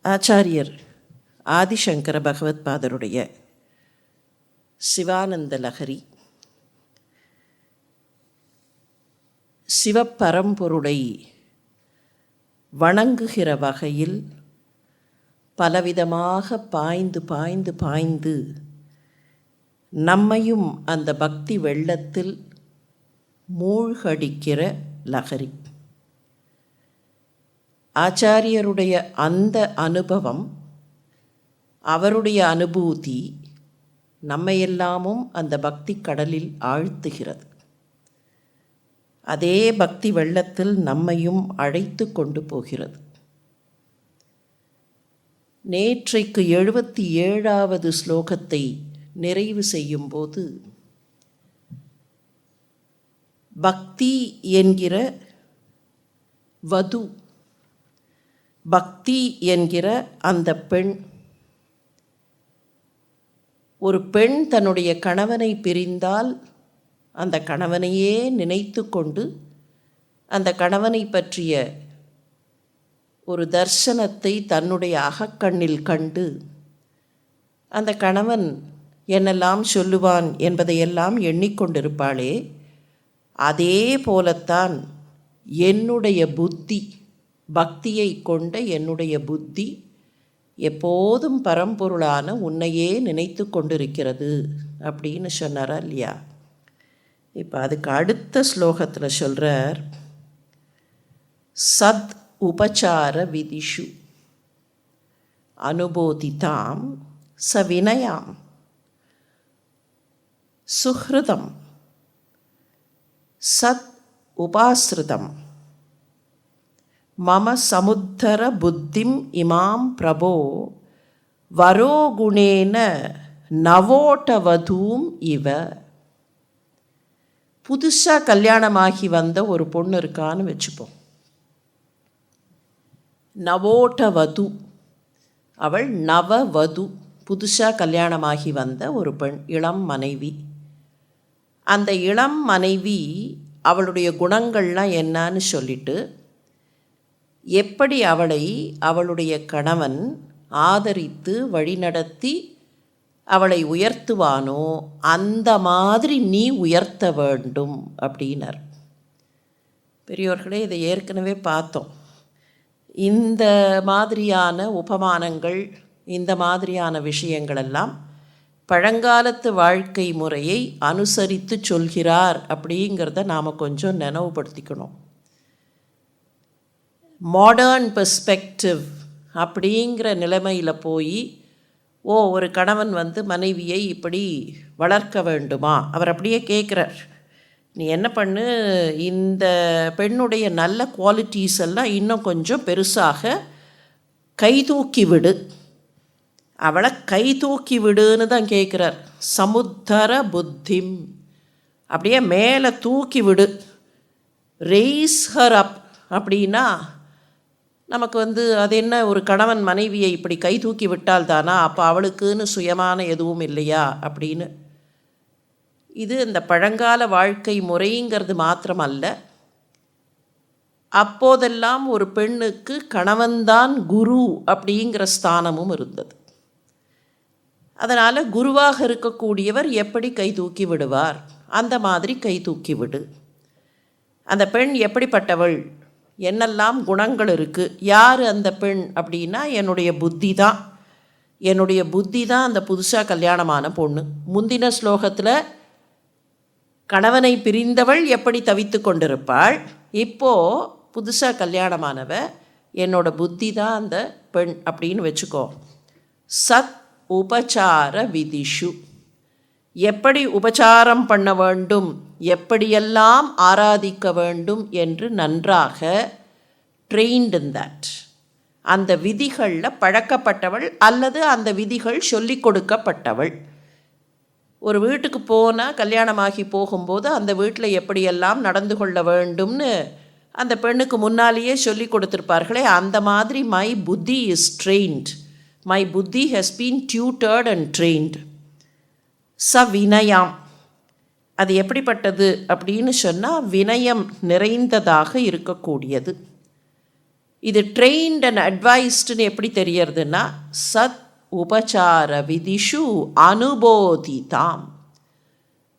ஆச்சாரியர் ஆதிசங்கர பகவத்பாதருடைய சிவானந்த லஹரி சிவப்பரம்பொருளை வணங்குகிற வகையில் பலவிதமாக பாய்ந்து நம்மையும் அந்த பக்தி வெள்ளத்தில் மூழ்கடிக்கிற லஹரி. ஆச்சாரியருடைய அந்த அனுபவம், அவருடைய அனுபூதி நம்மையெல்லாமும் அந்த பக்தி கடலில் ஆழ்த்துகிறது. அதே பக்தி வெள்ளத்தில் நம்மையும் அழைத்து கொண்டு போகிறது. நேற்றைக்கு 77வது ஸ்லோகத்தை நிறைவு செய்யும்போது பக்தி என்கிற வது, பக்தி என்கிற அந்த பெண், ஒரு பெண் தன்னுடைய கணவனை பிரிந்தால் அந்த கணவனையே நினைத்து கொண்டு அந்த கணவனை பற்றிய ஒரு தர்சனத்தை தன்னுடைய அகக்கண்ணில் கண்டு அந்த கணவன் என்னெல்லாம் சொல்லுவான் என்பதையெல்லாம் எண்ணிக்கொண்டிருப்பாளே, அதே போலத்தான் என்னுடைய புத்தி, பக்தியை கொண்ட என்னுடைய புத்தி எப்போதும் பரம்பொருளான உன்னையே நினைத்து கொண்டிருக்கிறது அப்படின்னு சொன்னாரா இல்லையா? இப்போ அதுக்கு அடுத்த ஸ்லோகத்தில் சொல்கிறார், சத் உபசார விதிஷு அனுபோதிதாம் ச வினயாம் சுஹ்ருதம் சத் உபாஸ்ருதம் மம சமுத்தர புத்திம் இமாம் பிரபோ வரோகுணேன நவோட்டவதூம் இவ. புதுசாக கல்யாணமாகி வந்த ஒரு பொண்ணு இருக்கான்னு வச்சுப்போம். நவோட்டவது, அவள் நவவது, புதுசாக கல்யாணமாகி வந்த ஒரு பெண், இளம் மனைவி. அந்த இளம் மனைவி அவளுடைய குணங்கள்லாம் என்னன்னு சொல்லிட்டு எப்படி அவளை அவளுடைய கணவன் ஆதரித்து வழிநடத்தி அவளை உயர்த்துவானோ அந்த மாதிரி நீ உயர்த்த வேண்டும் அப்படின்னார். பெரியோர்களே, இதை ஏற்கனவே பார்த்தோம். இந்த மாதிரியான உபமானங்கள், இந்த மாதிரியான விஷயங்களெல்லாம் பழங்காலத்து வாழ்க்கை முறையை அனுசரித்து சொல்கிறார் அப்படிங்கிறத நாம் கொஞ்சம் நினைவுபடுத்திக்கணும். மாடர்ன் பெர்ஸ்பெக்டிவ் அப்படிங்கிற நிலைமையில் போய், ஒரு கணவன் மனைவியை இப்படி வளர்க்க வேண்டுமா? அவர் அப்படியே கேட்குறார், நீ என்ன பண்ணு, இந்த பெண்ணுடைய நல்ல குவாலிட்டிஸ் எல்லாம் இன்னும் கொஞ்சம் பெருசாக கைதூக்கி விடு, அவளை கைதூக்கி விடுன்னு தான் கேட்குறார். சமுத்தர புத்திம், அப்படியே மேலே தூக்கி விடு. ரெய்ஸ் ஹர் அப் அப்படின்னா நமக்கு அது என்ன, ஒரு கணவன் மனைவியை இப்படி கை தூக்கி விட்டால் தானா, அப்போ அவளுக்குன்னு சுயமான எதுவும் இல்லையா அப்படின்னு. இது இந்த பழங்கால வாழ்க்கை முறைங்கிறது மாத்திரமல்ல, அப்போதெல்லாம் ஒரு பெண்ணுக்கு கணவன்தான் குரு அப்படிங்கிற ஸ்தானமும் இருந்தது. அதனால் குருவாக இருக்கக்கூடியவர் எப்படி கை தூக்கி விடுவார், அந்த மாதிரி கை தூக்கி விடு. அந்த பெண் எப்படிப்பட்டவள், என்னெல்லாம் குணங்கள் இருக்குது, யார் அந்த பெண் அப்படின்னா என்னுடைய புத்தி தான். என்னுடைய புத்தி தான் அந்த புதுசாக கல்யாணமான பொண்ணு. முந்தின ஸ்லோகத்தில் கணவனை பிரிந்தவள் எப்படி தவித்து கொண்டிருப்பாள், இப்போது புதுசாக கல்யாணமானவ என்னோட புத்தி தான் அந்த பெண் அப்படின்னு வச்சுக்கோ. சத் உபசார விதிஷு, எப்படி உபசாரம் பண்ண வேண்டும், எப்படியெல்லாம் ஆராதிக்க வேண்டும் என்று நன்றாக ட்ரெயின்ட் இன் தட், அந்த விதிகளில் பழக்கப்பட்டவள் அல்லது அந்த விதிகள் சொல்லி கொடுக்கப்பட்டவள். ஒரு வீட்டுக்கு போனால், கல்யாணமாகி போகும்போது அந்த வீட்டில் எப்படியெல்லாம் நடந்து கொள்ள வேண்டும்னு அந்த பெண்ணுக்கு முன்னாலேயே சொல்லி கொடுத்துருப்பார்களே, அந்த மாதிரி மை புத்தி இஸ் ட்ரெயின்ட், மை புத்தி ஹஸ் பீன் டியூட்டர்ட் அண்ட் ட்ரெயின்ட். வினயாம், அது எப்படிப்பட்டது அப்படின்னு சொன்னால் வினயம் நிறைந்ததாக இருக்கக்கூடியது. இது ட்ரெயின்ட் அண்ட் அட்வைஸ்டுன்னு எப்படி தெரியறதுன்னா, சத் உபசார விதிஷு அனுபோதிதாம்.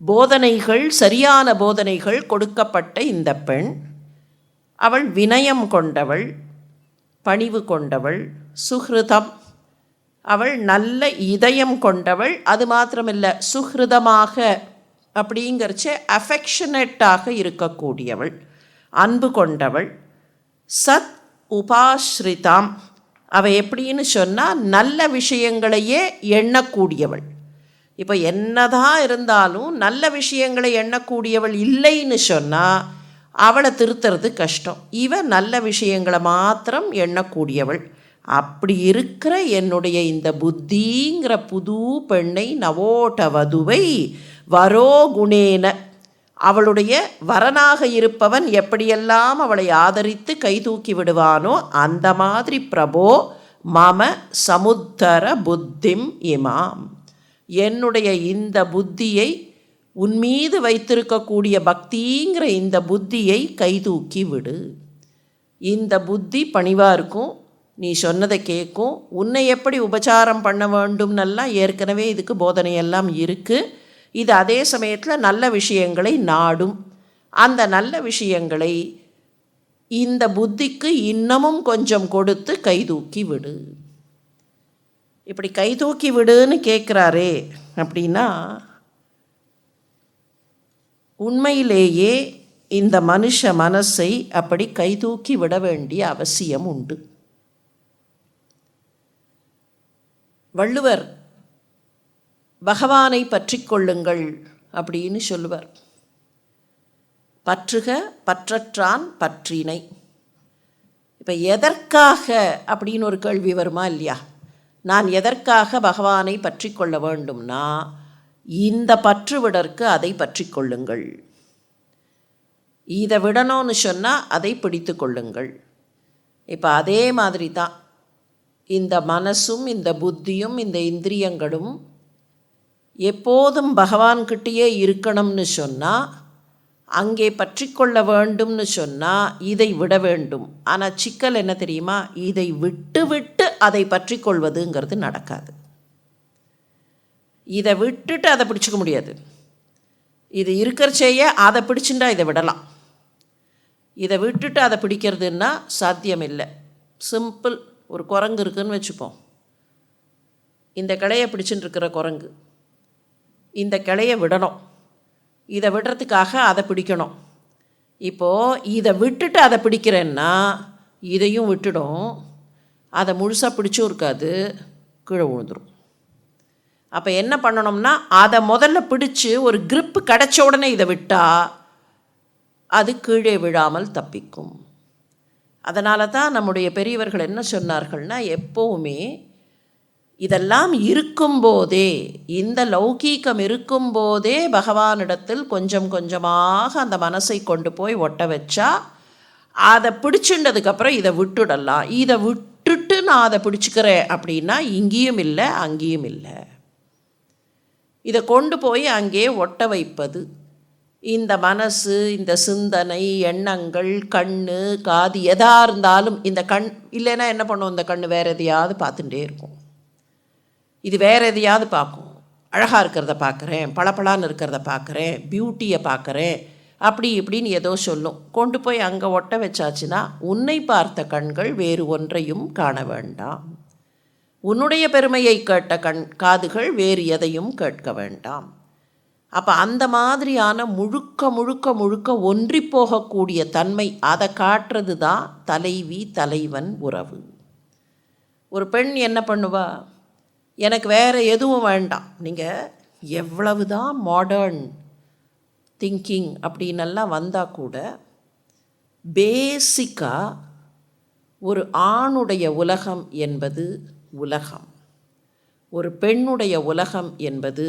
போதனைகள், சரியான போதனைகள் கொடுக்கப்பட்ட இந்த பெண், அவள் வினயம் கொண்டவள், பணிவு கொண்டவள், சுஹ்ருதம், அவள் நல்ல இதயம் கொண்டவள். அது மாத்திரமில்லை, சுஹ்ருதமாக அப்படிங்கிறச்சே அஃபெக்ஷனேட்டாக இருக்கக்கூடியவள், அன்பு கொண்டவள். சத் உபாஸ்ரிதாம், அவள் எப்படின்னு சொன்னால் நல்ல விஷயங்களையே எண்ணக்கூடியவள். இப்போ என்னதான் இருந்தாலும் நல்ல விஷயங்களை எண்ணக்கூடியவள் இல்லைன்னு சொன்னால் அவளை திருத்துறது கஷ்டம். இவ நல்ல விஷயங்களை மாத்திரம் எண்ணக்கூடியவள். அப்படி இருக்கிற என்னுடைய இந்த புத்திங்கிற புது பெண்ணை, நவோட்ட வதுவை வரோகுணேன, அவளுடைய வரனாக இருப்பவன் எப்படியெல்லாம் அவளை ஆதரித்து கைதூக்கி விடுவானோ அந்த மாதிரி பிரபோ மம சமுத்தர புத்திம் இமாம், என்னுடைய இந்த புத்தியை, உன்மீது வைத்திருக்கக்கூடிய பக்திங்கிற இந்த புத்தியை கைதூக்கி விடு. இந்த புத்தி பணிவாக இருக்கும், நீ சொன்னதை கேட்கும், உன்னை எப்படி உபச்சாரம் பண்ண வேண்டும்னெல்லாம் ஏற்கனவே இதுக்கு போதனையெல்லாம் இருக்குது. இது அதே சமயத்தில் நல்ல விஷயங்களை நாடும். அந்த நல்ல விஷயங்களை இந்த புத்திக்கு இன்னமும் கொஞ்சம் கொடுத்து கைதூக்கி விடு. இப்படி கைதூக்கி விடுன்னு கேட்குறாரே அப்படின்னா, உண்மையிலேயே இந்த மனுஷ மனசை அப்படி கைதூக்கி விட வேண்டிய அவசியம் உண்டு. வள்ளுவர் பகவானை பற்றி கொள்ளுங்கள் அப்படின்னு சொல்லுவார். பற்றுக பற்றற்றான் பற்றினை. இப்போ எதற்காக அப்படின்னு ஒரு கேள்வி வருமா இல்லையா? நான் எதற்காக பகவானை பற்றி கொள்ள வேண்டும்னா, இந்த பற்று விடற்கு அதை பற்றி கொள்ளுங்கள். இதை விடணும்னு சொன்னால் அதை பிடித்து கொள்ளுங்கள். இப்போ அதே மாதிரி தான் இந்த மனசும் இந்த புத்தியும் இந்த இந்திரியங்களும் எப்போதும் பகவான்கிட்டேயே இருக்கணும்னு சொன்னால், அங்கே பற்றி கொள்ள வேண்டும்னு சொன்னால் இதை விட வேண்டும். ஆனால் சிக்கல் என்ன தெரியுமா? இதை விட்டு விட்டு அதை பற்றி கொள்வதுங்கிறது நடக்காது. இதை விட்டுட்டு அதை பிடிச்சிக்க முடியாது. இது இருக்கிறச்சேயே அதை பிடிச்சுட்டா இதை விடலாம். இதை விட்டுட்டு அதை பிடிக்கிறதுன்னா சாத்தியம் இல்லை. சிம்பிள். ஒரு குரங்கு இருக்குதுன்னு வச்சுப்போம். இந்த கிளையை பிடிச்சுட்டு இருக்கிற குரங்கு இந்த கிளையை விடணும். இதை விடுறதுக்காக அதை பிடிக்கணும். இப்போது இதை விட்டுட்டு அதை பிடிக்கிறேன்னா இதையும் விட்டுடும். அதை முழுசாக பிடிச்சும் இருக்காது, கீழே விழுந்துடும். அப்போ என்ன பண்ணணும்னா, அதை முதல்ல பிடிச்சி ஒரு grip கிடச்ச உடனே இதை விட்டால் அது கீழே விழாமல் தப்பிக்கும். அதனால தான் நம்முடைய பெரியவர்கள் என்ன சொன்னார்கள்னா, எப்போவுமே இதெல்லாம் இருக்கும்போதே, இந்த லௌகீகம் இருக்கும்போதே பகவானிடத்தில் கொஞ்சம் கொஞ்சமாக அந்த மனசை கொண்டு போய் ஒட்ட வச்சா அதை பிடிச்சுட்டதுக்கப்புறம் இதை விட்டுடலாம். இதை விட்டுட்டு நான் அதை பிடிச்சிக்கிறேன் அப்படின்னா இங்கேயும் இல்லை அங்கேயும் இல்லை. இதை கொண்டு போய் அங்கே ஒட்ட வைப்பது இந்த மனசு, இந்த சிந்தனை, எண்ணங்கள், கண், காது, எதாக இருந்தாலும் இந்த கண் இல்லைன்னா என்ன பண்ணும்? இந்த கண் வேறு எதையாவது பார்த்துட்டே இருக்கும். இது வேறு எதையாவது பார்க்கும். அழகாக இருக்கிறத பார்க்குறேன், பளபளான்னு இருக்கிறத பார்க்குறேன், பியூட்டியை பார்க்குறேன், அப்படி இப்படின்னு ஏதோ சொல்லும். கொண்டு போய் அங்கே ஒட்ட வச்சாச்சுன்னா உன்னை பார்த்த கண்கள் வேறு ஒன்றையும் காண வேண்டாம். உன்னுடைய பெருமையை கேட்ட காதுகள் வேறு எதையும் கேட்க வேண்டாம். அப்போ அந்த மாதிரியான முழுக்க முழுக்க முழுக்க ஒன்றி போகக்கூடிய தன்மை, அதை காட்டுறது தான் தலைவி தலைவன் உறவு. ஒரு பெண் என்ன பண்ணுவா? எனக்கு வேறு எதுவும் வேண்டாம். நீங்கள் எவ்வளவு தான் மாடர்ன் திங்கிங் அப்படின்னெல்லாம் வந்தால் கூட பேசிக்காக ஒரு ஆணுடைய உலகம் என்பது உலகம், ஒரு பெண்ணுடைய உலகம் என்பது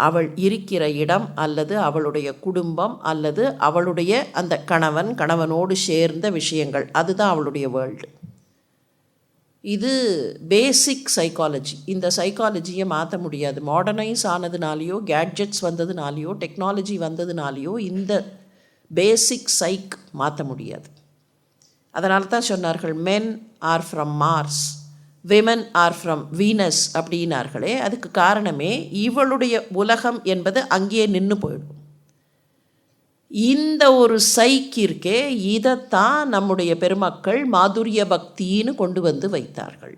அவள் இருக்கிற இடம் அல்லது அவளுடைய குடும்பம் அல்லது அவளுடைய அந்த கணவனோடு சேர்ந்த விஷயங்கள், அதுதான் அவளுடைய வேர்ல்டு. இது பேசிக் சைக்காலஜி. இந்த சைக்காலஜியை மாற்ற முடியாது. மாடர்னைஸ் ஆனதுனாலேயோ, கேட்ஜெட்ஸ் வந்ததுனாலேயோ, டெக்னாலஜி வந்ததுனாலேயோ இந்த பேசிக் சைக் மாற்ற முடியாது. அதனால தான் சொன்னார்கள் men are from Mars, women are from Venus அப்படின்னார்களே. அதுக்கு காரணமே இவளுடைய உலகம் என்பது அங்கேயே நின்று போயிடும். இந்த ஒரு சைக்கு இருக்கே, இதைத்தான் நம்முடைய பெருமக்கள் மாதுரிய பக்தின்னு கொண்டு வந்து வைத்தார்கள்.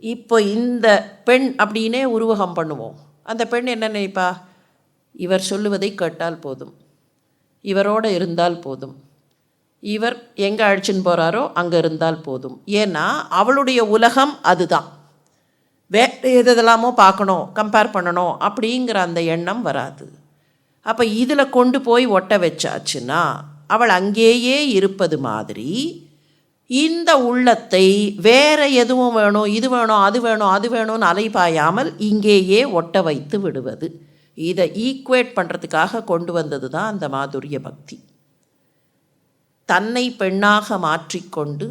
இப்போ இந்த பெண் அப்படின்னே உருவகம் பண்ணுவோம். அந்த பெண் என்ன நினைப்பா? இவர் சொல்லுவதை கேட்டால் போதும், இவரோடு இருந்தால் போதும், இவர் எங்கே அழைச்சின்னு போகிறாரோ அங்கே இருந்தால் போதும். ஏன்னா அவளுடைய உலகம் அதுதான். வேறு எதெல்லாமோ பார்க்கணும், கம்பேர் பண்ணணும் அப்படிங்கிற அந்த எண்ணம் வராது. அப்போ இதில் கொண்டு போய் ஒட்ட வச்சாச்சுன்னா அவள் அங்கேயே இருப்பது மாதிரி இந்த உள்ளத்தை வேறு எதுவும் வேணும், இது வேணும், அது வேணும், அது வேணும்னு அலைபாயாமல் இங்கேயே ஒட்ட வைத்து விடுவது. இதை ஈக்குவேட் பண்ணுறதுக்காக கொண்டு வந்தது தான் அந்த மாதுரிய பக்தி. தன்னை பெண்ணாக மாற்றிக்கொண்டு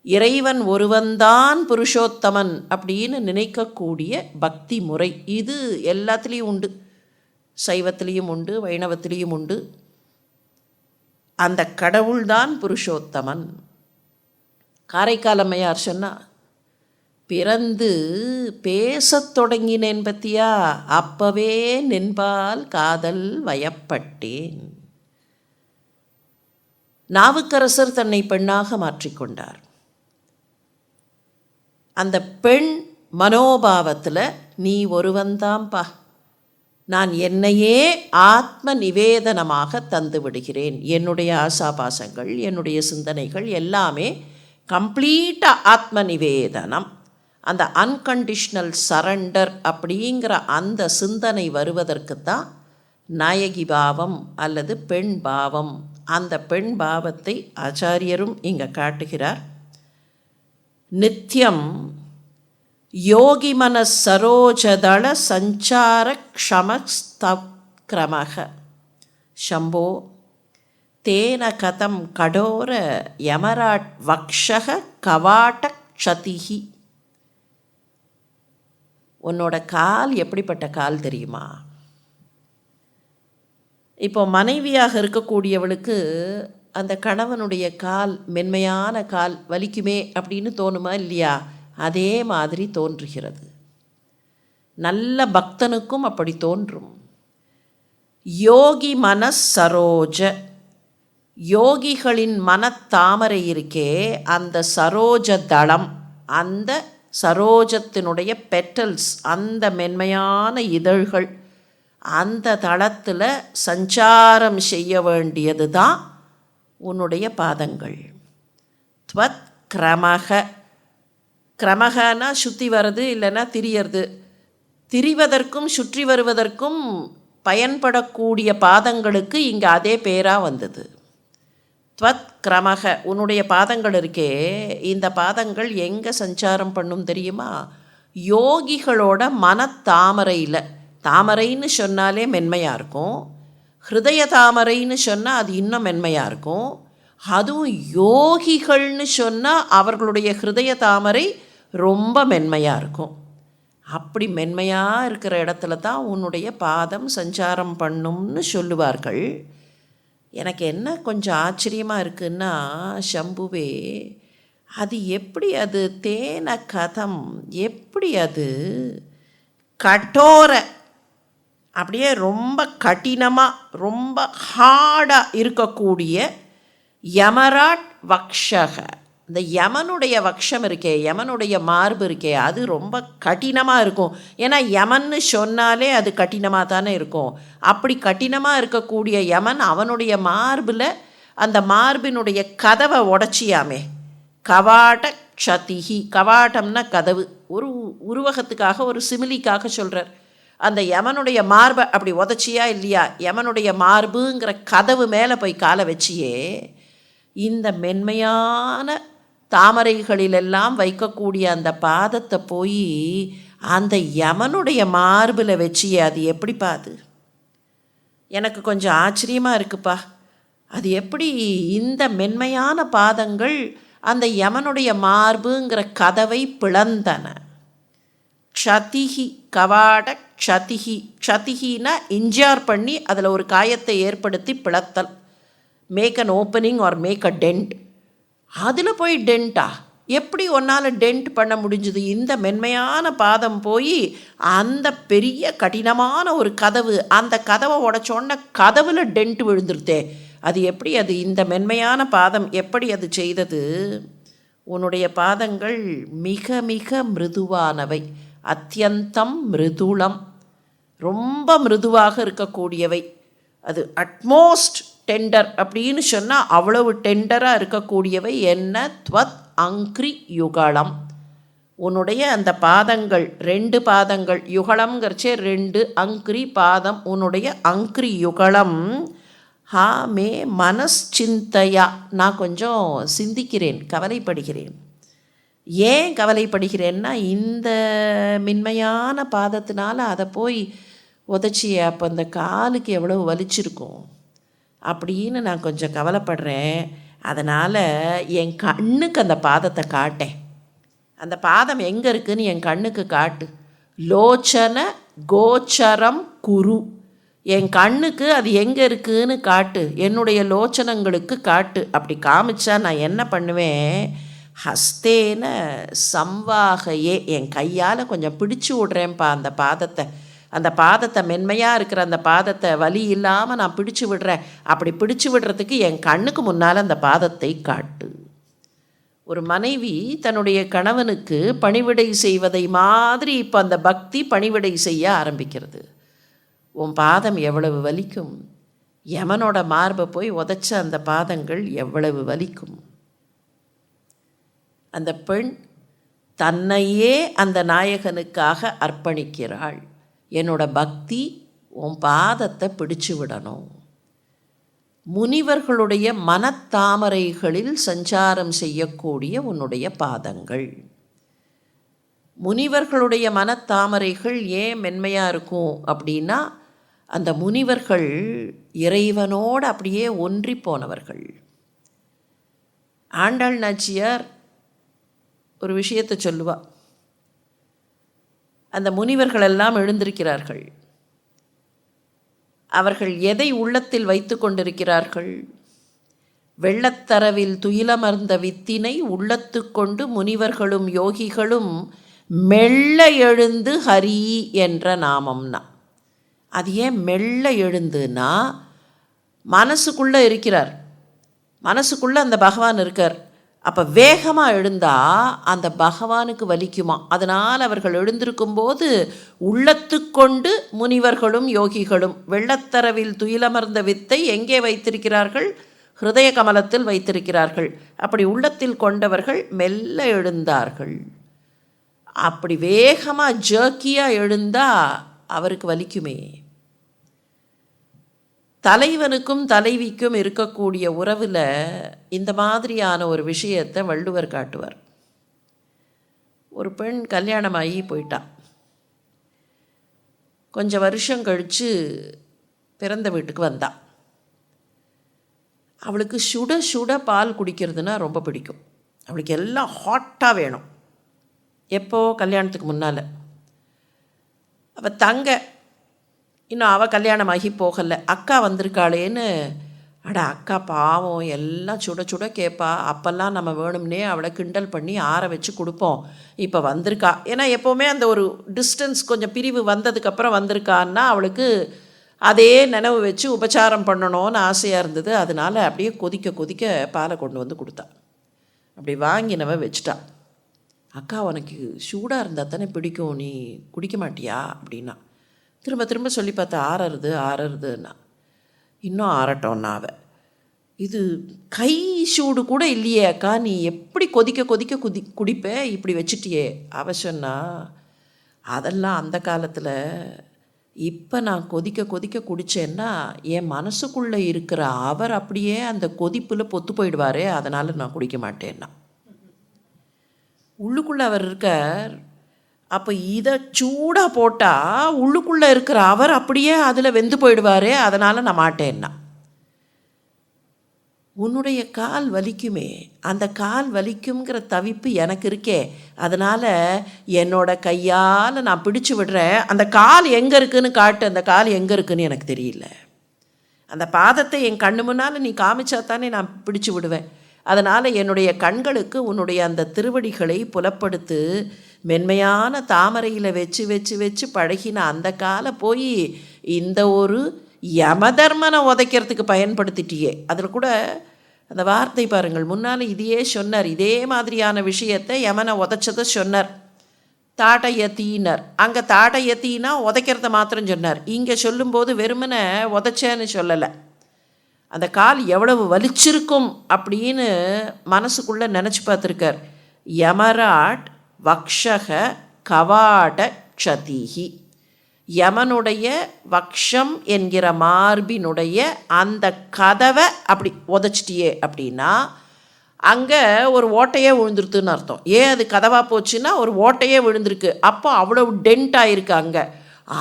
இறைவன் ஒருவன்தான் புருஷோத்தமன் அப்படின்னு நினைக்கக்கூடிய பக்தி முறை இது எல்லாத்துலேயும் உண்டு. சைவத்திலையும் உண்டு, வைணவத்திலையும் உண்டு. அந்த கடவுள்தான் புருஷோத்தமன். காரைக்கால் அம்மையார் சொன்னா, பிறந்து பேசத் தொடங்கினேன் பத்தியா, அப்பவே நின்பால் காதல் வயப்பட்டேன். நாவுக்கரசர் தன்னை பெண்ணாக மாற்றிக்கொண்டார். அந்த பெண் மனோபாவத்தில் நீ ஒருவன்தான்பா, நான் என்னையே ஆத்ம நிவேதனமாக தந்து விடுகிறேன். என்னுடைய ஆசாபாசங்கள், என்னுடைய சிந்தனைகள் எல்லாமே கம்ப்ளீட்டாக ஆத்ம நிவேதனம். அந்த அன்கண்டிஷ்னல் சரண்டர் அப்படிங்கிற அந்த சிந்தனை வருவதற்கு தான் நாயகி பாவம் அல்லது பெண் பாவம். அந்த பெண் பாவத்தை ஆச்சாரியரும் இங்கே காட்டுகிறார். நித்தியம் யோகி மன சரோஜதள சஞ்சார க்ஷமஸ்தக்ரமக சம்போ தேன கதம் கடோர யமராட் வக்ஷக கவாட்ட க்ஷதிஹி. உன்னோட கால் எப்படிப்பட்ட கால் தெரியுமா? இப்போ மனைவியாக இருக்கக்கூடியவளுக்கு அந்த கணவனுடைய கால் மென்மையான கால் வலிக்குமே அப்படின்னு தோணுமா இல்லையா? அதே மாதிரி தோன்றுகிறது. நல்ல பக்தனுக்கும் அப்படி தோன்றும். யோகி மன சரோஜ, யோகிகளின் மனத்தாமரை இருக்கே, அந்த சரோஜ தளம், அந்த சரோஜத்தினுடைய பெட்டல்ஸ், அந்த மென்மையான இதழ்கள், அந்த தளத்தில் சஞ்சாரம் செய்ய வேண்டியது தான் உன்னுடைய பாதங்கள். துவத் கிரமக, கிரமகனா சுற்றி வர்றது இல்லைன்னா திரியறது. திரிவதற்கும் சுற்றி வருவதற்கும் பயன்படக்கூடிய பாதங்களுக்கு இங்கே அதே பேராக வந்தது. துவத் கிரமக, உன்னுடைய பாதங்கள் இருக்கே, இந்த பாதங்கள் எங்கே சஞ்சாரம் பண்ணும் தெரியுமா? யோகிகளோட மனத்தாமரையில். தாமரைன்னு சொன்னாலே மென்மையாக இருக்கும், ஹிருதய தாமரைன்னு சொன்னால் அது இன்னும் மென்மையாக இருக்கும். அதுவும் யோகிகள்னு சொன்னால் அவர்களுடைய ஹிருதய தாமரை ரொம்ப மென்மையாக இருக்கும். அப்படி மென்மையாக இருக்கிற இடத்துல தான் உன்னுடைய பாதம் சஞ்சாரம் பண்ணும்னு சொல்லுவார்கள். எனக்கு என்ன கொஞ்சம் ஆச்சரியமாக இருக்குன்னா, சம்புவே, அது எப்படி, அது தேன கதம் எப்படி, அது கடோர, அப்படியே ரொம்ப கடினமாக ரொம்ப ஹார்டாக இருக்கக்கூடிய யமராட் வக்ஷக, இந்த யமனுடைய வக்ஷம் இருக்கே, யமனுடைய மார்பு இருக்கே, அது ரொம்ப கடினமாக இருக்கும். ஏன்னா யமன்னு சொன்னாலே அது கடினமாக தானே இருக்கும். அப்படி கடினமாக இருக்கக்கூடிய யமன் அவனுடைய மார்பில் அந்த மார்பினுடைய கதவை உடச்சியாமே, கவாட்ட க்ஷதிஹி. கவாட்டம்னா கதவு, ஒரு உருவகத்துக்காக ஒரு சிமிலிக்காக சொல்கிறார். அந்த யமனுடைய மார்பை அப்படி உதச்சியா இல்லையா, யமனுடைய மார்புங்கிற கதவு மேலே போய் காலை வச்சியே, இந்த மென்மையான தாமரைகளிலெல்லாம் வைக்கக்கூடிய அந்த பாதத்தை போய் அந்த யமனுடைய மார்பில் வச்சியே, அது எப்படிப்பா? அது எனக்கு கொஞ்சம் ஆச்சரியமாக இருக்குப்பா. அது எப்படி இந்த மென்மையான பாதங்கள் அந்த யமனுடைய மார்புங்கிற கதவை பிளந்தன? க்ஷதிஹி, கவாட க்ஷதிஹி. க்ஷதிஹின்னா இன்ஜார் பண்ணி அதில் ஒரு காயத்தை ஏற்படுத்தி பிளத்தல். Make an opening or make a dent. அதில் போய் டென்ட்டா? எப்படி ஒன்றால் டென்ட் பண்ண முடிஞ்சுது? இந்த மென்மையான பாதம் போய் அந்த பெரிய கடினமான ஒரு கதவு, அந்த கதவை உடைச்சோன்ன கதவில் டென்ட் விழுந்துருத்தே, அது எப்படி? அது இந்த மென்மையான பாதம் எப்படி அது செய்தது? உன்னுடைய பாதங்கள் மிக மிக மிருதுவானவை, அத்தியந்தம் மிருதுளம், ரொம்ப மிருதுவாக இருக்கக்கூடியவை. அது அட்மோஸ்ட் டெண்டர் அப்படின்னு சொன்னால் அவ்வளவு டெண்டராக இருக்கக்கூடியவை. என்ன? துவத் அங்க்ரி யுகலம். உன்னுடைய அந்த பாதங்கள், 2 பாதங்கள், யுகலம்ங்கிறச்சே 2, அங்க்ரி பாதம், உன்னுடைய அங்க்ரி யுகலம். ஹா மே மனச்சிந்தையா, நான் கொஞ்சம் சிந்திக்கிறேன், கவலைப்படுகிறேன். ஏன் கவலைப்படுகிறேன்னா, இந்த மென்மையான பாதத்தினால அதை போய் உதச்சியே, அப்போ அந்த காலுக்கு எவ்வளவு வலிச்சிருக்கும் அப்படின்னு நான் கொஞ்சம் கவலைப்படுறேன். அதனால் என் கண்ணுக்கு அந்த பாதத்தை காட்டேன். அந்த பாதம் எங்கே இருக்குதுன்னு என் கண்ணுக்கு காட்டு. லோச்சன கோச்சரம் குரு, என் கண்ணுக்கு அது எங்கே இருக்குதுன்னு காட்டு, என்னுடைய லோச்சனங்களுக்கு காட்டு. அப்படி காமிச்சா நான் என்ன பண்ணுவேன்? ஹஸ்தேன சம்வாகையே, என் கையால் கொஞ்சம் பிடிச்சி விட்றேன்ப்பா அந்த பாதத்தை. அந்த பாதத்தை, மென்மையாக இருக்கிற அந்த பாதத்தை வலி இல்லாமல் நான் பிடிச்சி விடுறேன். அப்படி பிடிச்சி விடுறதுக்கு என் கண்ணுக்கு முன்னால் அந்த பாதத்தை காட்டு. ஒரு மனைவி தன்னுடைய கணவனுக்கு பணிவிடை செய்வதை மாதிரி இப்போ அந்த பக்தி பணிவிடை செய்ய ஆரம்பிக்கிறது. உன் பாதம் எவ்வளவு வலிக்கும், யமனோட மார்பை போய் உதைச்ச அந்த பாதங்கள் எவ்வளவு வலிக்கும். அந்த பெண் தன்னையே அந்த நாயகனுக்காக அர்ப்பணிக்கிறாள். என்னோட பக்தி உன் பாதத்தை பிடிச்சு விடணும். முனிவர்களுடைய மனத்தாமரைகளில் சஞ்சாரம் செய்யக்கூடிய உன்னுடைய பாதங்கள். முனிவர்களுடைய மனத்தாமரைகள் ஏன் மென்மையாக இருக்கும் அப்படின்னா, அந்த முனிவர்கள் இறைவனோடு அப்படியே ஒன்றி போனவர்கள். ஆண்டாள் நாச்சியார் ஒரு விஷயத்தை சொல்லுவாள். அந்த முனிவர்கள் எல்லாம் எழுந்திருக்கிறார்கள். அவர்கள் எதை உள்ளத்தில் வைத்து கொண்டிருக்கிறார்கள்? வெள்ளத்தரவில் துயிலமர்ந்த வித்தினை உள்ளத்து கொண்டு முனிவர்களும் யோகிகளும் மெல்ல எழுந்து ஹரி என்ற நாமம்னா. அது ஏன் மெல்ல எழுந்துன்னா, மனசுக்குள்ளே இருக்கிறார், மனசுக்குள்ளே அந்த பகவான் இருக்கார். அப்போ வேகமாக எழுந்தால் அந்த பகவானுக்கு வலிக்குமா. அதனால் அவர்கள் எழுந்திருக்கும்போது உள்ளத்து கொண்டு முனிவர்களும் யோகிகளும் வெள்ளத்தரவில் துயிலமர்ந்த வித்தை எங்கே வைத்திருக்கிறார்கள்? ஹிருதய கமலத்தில் வைத்திருக்கிறார்கள். அப்படி உள்ளத்தில் கொண்டவர்கள் மெல்ல எழுந்தார்கள். அப்படி வேகமாக ஜர்க்கியாக எழுந்தால் அவருக்கு வலிக்குமே. தலைவனுக்கும் தலைவிக்கும் இருக்கக்கூடிய உறவில் இந்த மாதிரியான ஒரு விஷயத்தை வள்ளுவர் காட்டுவார். ஒரு பெண் கல்யாணமாகி போயிட்டா. கொஞ்சம் வருஷம் கழித்து பிறந்த வீட்டுக்கு வந்தா. அவளுக்கு சுட சுட பால் குடிக்கிறதுனா ரொம்ப பிடிக்கும். அவளுக்கு எல்லாம் ஹாட்டாக வேணும். எப்போ? கல்யாணத்துக்கு முன்னால். அவள் தங்க இன்னும் அவள் கல்யாணமாகி போகலை. அக்கா வந்திருக்காளேன்னு, அட அக்கா பாவம் எல்லாம் சுட சுட கேட்பா. அப்போல்லாம் நம்ம வேணும்னே அவளை கிண்டல் பண்ணி ஆற வச்சு கொடுப்போம். இப்போ வந்திருக்கா, ஏன்னா எப்போவுமே அந்த ஒரு டிஸ்டன்ஸ் கொஞ்சம் பிரிவு வந்ததுக்கப்புறம் வந்திருக்கான்னா அவளுக்கு அதே நினைவு வச்சு உபச்சாரம் பண்ணணும்னு ஆசையாக இருந்தது. அதனால் அப்படியே கொதிக்க கொதிக்க பாலை கொண்டு வந்து கொடுத்தா. அப்படி வாங்கினவ வச்சுட்டா. அக்கா உனக்கு சூடாக இருந்தால் தானே பிடிக்கும், நீ குடிக்க மாட்டியா அப்படின்னா. திரும்ப திரும்ப சொல்லி பார்த்தா ஆறருதுன்னா. இன்னும் ஆறட்டோன்னா அவ, இது கை சூடு கூட இல்லையே அக்கா, நீ எப்படி கொதிக்க கொதிக்க குடிப்பே, இப்படி வச்சுட்டியே. அவ சொன்னா, அதெல்லாம் அந்த காலத்தில். இப்போ நான் கொதிக்க கொதிக்க குடித்தேன்னா என் மனசுக்குள்ளே இருக்கிற அவர் அப்படியே அந்த கொதிப்பில் பொத்து போயிடுவாரே, அதனால் நான் குடிக்க மாட்டேன்னா. உள்ளுக்குள்ளே அவர் இருக்கார். அப்போ இதை சூடாக போட்டால் உள்ளுக்குள்ளே இருக்கிற அவர் அப்படியே அதில் வெந்து போயிடுவாரே, அதனால் நான் மாட்டேன்னா. உன்னுடைய கால் வலிக்குமே, அந்த கால் வலிக்குங்கிற தவிப்பு எனக்கு இருக்கே, அதனால் என்னோட கையால் நான் பிடிச்சு விடுறேன். அந்த கால் எங்கே இருக்குதுன்னு காட்டு, அந்த கால் எங்கே இருக்குதுன்னு எனக்கு தெரியல. அந்த பாதத்தை என் கண்ணு முன்னால் நீ காமிச்சா தானே நான் பிடிச்சு விடுவேன். அதனால் என்னுடைய கண்களுக்கு உன்னுடைய அந்த திருவடிகளை புலப்படுத்து. மென்மையான தாமரையில் வச்சு வச்சு வச்சு பழகின அந்த காலை போய் இந்த ஒரு யமதர்மனை உதைக்கிறதுக்கு பயன்படுத்திட்டியே. அதில் கூட அந்த வார்த்தை பாருங்கள், முன்னால் இதையே சொன்னார். இதே மாதிரியான விஷயத்தை யமனை உதைச்சதை சொன்னார். தாட்டையத்தீனர். அங்கே தாட்டையத்தீனா உதைக்கிறத மாத்திரம் சொன்னார். இங்கே சொல்லும்போது வெறுமனை உதைச்சேன்னு சொல்லலை. அந்த கால் எவ்வளவு வலிச்சிருக்கும் அப்படின்னு மனசுக்குள்ளே நினச்சி பார்த்துருக்கார். யமராட் வக்ஷக கவாட க்ஷதிஹி. யமனுடைய வக்ஷம் என்கிற மார்பினுடைய அந்த கதவை அப்படி உதச்சிட்டியே அப்படின்னா அங்கே ஒரு ஓட்டையே விழுந்துருத்துன்னு அர்த்தம். ஏன் அது கதவாக போச்சுன்னா ஒரு ஓட்டையே விழுந்திருக்கு. அப்போ அவ்வளவு டென்ட் ஆகிருக்கு. அங்கே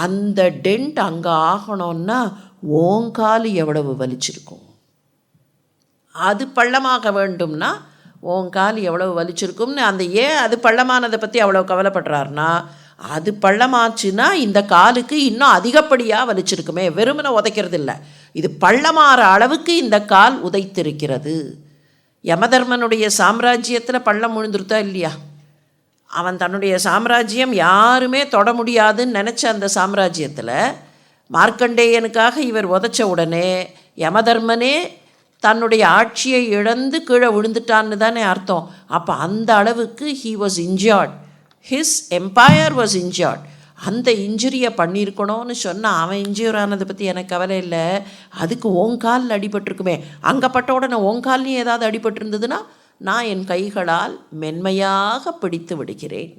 அந்த டென்ட் அங்கே ஆகணும்னா ஓங்கால் எவ்வளவு வலிச்சிருக்கும். அது பள்ளமாக வேண்டும்னா ஓங்கால் எவ்வளவு வலிச்சிருக்கும்னு அந்த ஏன் அது பள்ளமானதை பற்றி அவ்வளோ கவலைப்படுறாருனா, அது பள்ளமாச்சுன்னா இந்த காலுக்கு இன்னும் அதிகப்படியாக வலிச்சிருக்குமே. வெறுமனை உதைக்கிறது இல்லை, இது பள்ளமாற அளவுக்கு இந்த கால் உதைத்திருக்கிறது. யமதர்மனுடைய சாம்ராஜ்யத்தில் பள்ளம் விழுந்துருத்தா இல்லையா? அவன் தன்னுடைய சாம்ராஜ்யம் யாருமே தொட முடியாதுன்னு நினச்ச அந்த சாம்ராஜ்யத்தில் மார்க்கண்டேயனுக்காக இவர் உதைச்ச உடனே யமதர்மனே தன்னுடைய ஆட்சியை இழந்து கீழே விழுந்துட்டான்னு தானே அர்த்தம். அப்போ அந்த அளவுக்கு he was injured, his empire was injured. அந்த இன்ஜுரியை பண்ணியிருக்கணும்னு சொன்னால் அவன் இன்ஜூர் ஆனதை பற்றி எனக்கு கவலை இல்லை. அதுக்கு ஓங்காலில் அடிபட்டிருக்குமே, அங்கே பட்ட உடனே ஓங்கால்லையும் ஏதாவது அடிபட்டிருந்ததுன்னா நான் என் கைகளால் மென்மையாக பிடித்து விடுகிறேன்,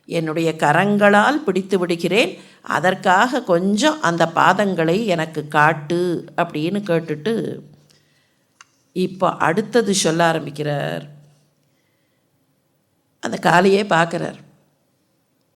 என்னுடைய கரங்களால் பிடித்து விடுகிறேன். அதற்காக கொஞ்சம் அந்த பாதங்களை எனக்கு காட்டு அப்படின்னு கேட்டுட்டு இப்போ அடுத்தது சொல்ல ஆரம்பிக்கிறார். அந்த காலையே பார்க்குறார்.